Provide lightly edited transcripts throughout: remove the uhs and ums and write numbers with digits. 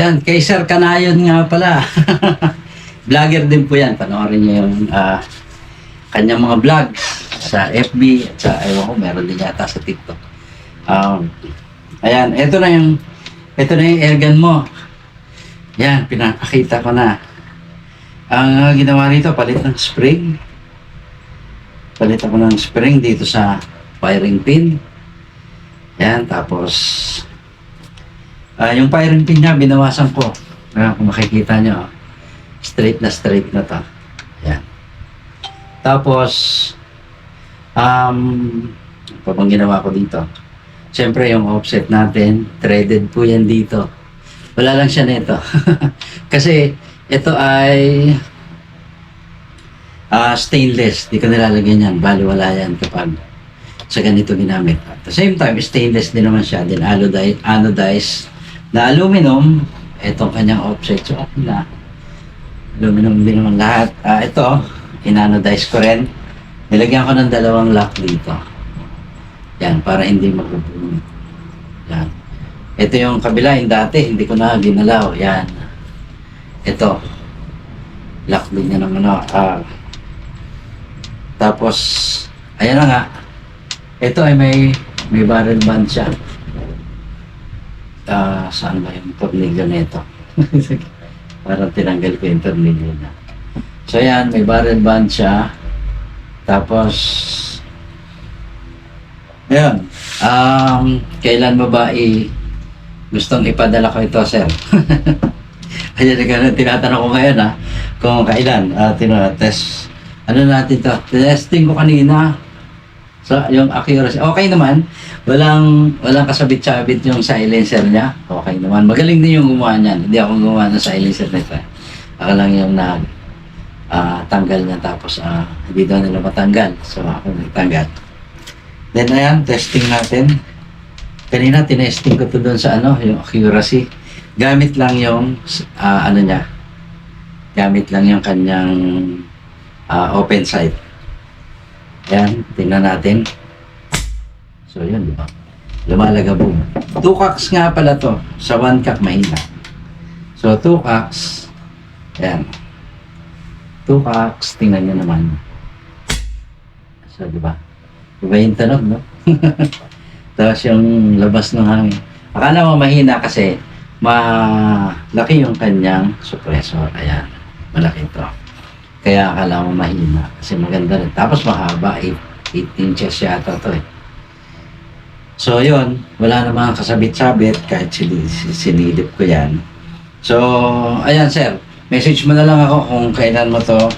Ayan, kay Sir Kanayon nga pala. Vlogger din po yan. Panoorin niyo yung kanyang mga vlogs sa FB at sa, ewan ko, meron din yata sa TikTok. Ayan, ito na yung airgun mo. Yan, pinakakita ko na. Ang ginawa nito, palit ng spring. Palit ako ng spring dito sa firing pin. Yan, tapos yung firing pin niya, binawasan ko. Kung makikita nyo, straight na to. Yan. Tapos, pa bang ginawa ko dito? Siyempre, yung offset natin, threaded po yan dito. Wala lang siya nito. Kasi, ito ay stainless. Di ko nilalagyan yan. Bali, wala yan kapag sa ganito ginamit. At the same time, stainless din naman siya. Then, anodized na aluminum. Itong kanyang offset. So, okay na. Aluminum din naman lahat. Ito, inanodize ko rin. Nilagyan ko ng dalawang lock dito. Yan, para hindi magpupumit. Yan. Ito yung kabila, yung dati, hindi ko na ginalaw. Yan. Ito. Lock din niya ng ano. Tapos, ayan na nga. Ito ay may barrel band siya. Saan ba yung tornilyo nito? Parang tinanggal ko yung tornilyo na. So yan, may barrel band siya. Tapos, ayun. Kailan mo ba gustong ipadala ko ito, sir? Ayan, tinatanong ko ngayon kung kailan. Test. Ano natin to? Testing ko kanina. So, yung accuracy. Okay naman. Walang kasabit-sabit yung silencer niya. Okay naman. Magaling din yung gumawa niyan. Hindi ako gumawa ng silencer nito. Ako lang yung tanggal niya tapos hindi daw nila matanggal. So, ako nagtanggal. Then, ayan, testing natin. Kanina, tinesting ko to doon sa yung accuracy. Gamit lang yung, niya. Gamit lang yung kanyang open sight. Ayan, tingnan natin. So, yun, di ba? Lumalagabog. 2 cocks nga pala to. Sa 1 cock, mahina. So, 2 cocks. Ayan. 2 cocks. Tingnan nyo naman. So, di ba? Diba yung tunog, no? Tapos yung labas ng hangin. Akala mo mahina kasi malaki yung kanyang suppressor. Ayan. Malaki ito. Kaya akala mo mahina kasi maganda rin. Tapos mahaba, 8 inches yata to eh. So yun, wala namang kasabit-sabit kahit sinilip ko yan. So, ayan sir, message mo na lang ako kung kailan mo to,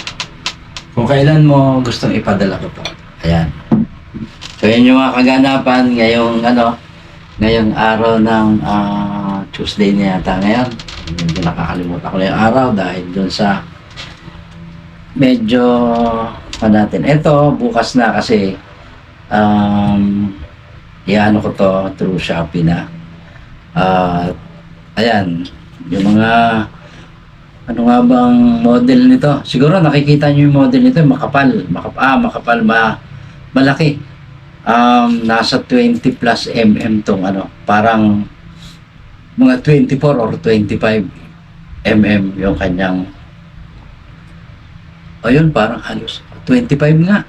kung kailan mo gustong ipadala ko to. Ayan. So yun yung mga kaganapan ngayong araw ng Tuesday na yata ngayon. Hindi nakakalimutan ko na yung araw dahil dun sa medyo natin. Ito, bukas na kasi iano ko to through Shopee na. Ayan, yung mga ano nga bang model nito? Siguro nakikita nyo yung model nito, makapal, malaki. Nasa 20 plus mm tong parang mga 24 or 25 mm yung kanyang. Ayun, parang halos 25 nga.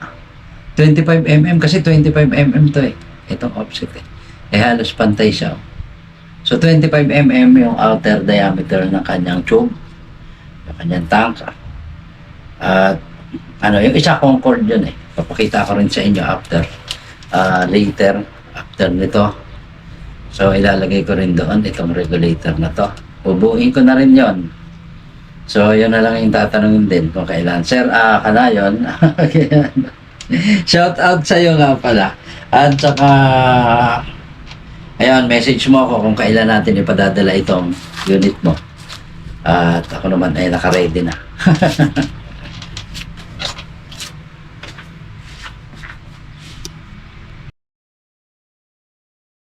25 mm kasi 25 mm to eh. Itong offset eh. Halos pantay siya. So 25 mm yung outer diameter ng kanyang tube. Yung kanyang tank. At yung isa Concord yun eh. Papakita ko rin sa inyo later after nito. So ilalagay ko rin doon itong regulator na to. Bubuin ko na rin yon. So, yun na lang yung tatanungin din kung kailan. Sir, Kanayon, shout out sa'yo nga pala. At saka, ayun, message mo ako kung kailan natin ipadadala itong unit mo. At ako naman ay naka-ready na.